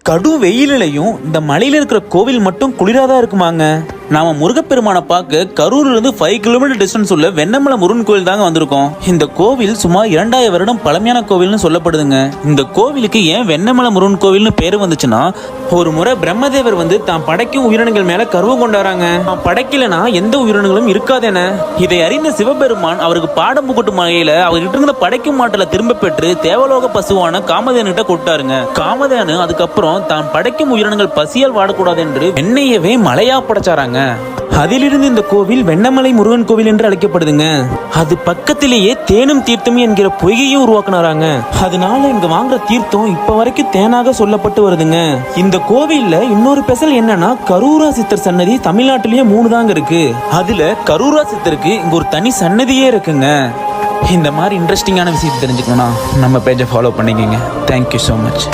கடும் வெயிலையும் இந்த மலையில இருக்கிற கோவில் மட்டும் குளிராதான் இருக்குமாங்க. நாம முருகப்பெருமானை பார்க்க கரூர்ல இருந்து 5 கிலோமீட்டர் டிஸ்டன்ஸ் உள்ள வெண்ணமலை முருகன் கோவில் தாங்க வந்திருக்கோம். இந்த கோவில் சுமார் 2000 வருடம் பழமையான கோவில்னு சொல்லப்படுதுங்க. இந்த கோவிலுக்கு ஏன் வெண்ணமலை முருகன் கோவில்னு பேரு வந்துச்சுன்னா, ஒரு முறை பிரம்மதேவர் தான் படைக்கும் உயிரினங்கள் மேல கர்வம் கொண்டாராங்க. படைக்கலனா எந்த உயிரினங்களும் இருக்காதென. இதை அறிந்த சிவபெருமான் அவருக்கு பாடம் புகட்டும் வகையில அவர்கிட்ட இருந்த படைக்கும் மாட்டலை திரும்ப பெற்று தேவலோக பசுவான காமதேனுகிட்ட கொட்டாருங்க. காமதேனு அதுக்கப்புறம் தான் படைக்கும் உயிரினங்கள் பசியால் வாடக்கூடாது என்று வெண்ணையவே மலையா படைச்சாராங்க. அதிலிருந்து இந்த கோவில் வெண்ணமலை முருகன் கோவில் என்று அழைக்கப்படுதுங்க. அது பக்கத்திலேயே தேனும் தீர்த்தம் என்கிற பொய்யையும் உருவாக்குனாராங்க. அதனால இங்க வாங்குற தீர்த்தம் இப்ப வரைக்கும் தேனாக சொல்லப்பட்டு வருதுங்க. இந்த கோவில்ல இன்னொரு ஸ்பெஷல் என்னன்னா, கரூரா சித்தர் சன்னதி தமிழ்நாட்டிலேயே 3 தாங்க இருக்கு. அதுல கரூரா சித்தருக்கு இங்க ஒரு தனி சன்னதியே இருக்குங்க. இந்த மாதிரி இன்ட்ரெஸ்டிங்கான விஷயத்தை தெரிஞ்சுக்கணும்னா நம்ம பேஜை ஃபாலோ பண்ணிக்கங்க. Thank you so much.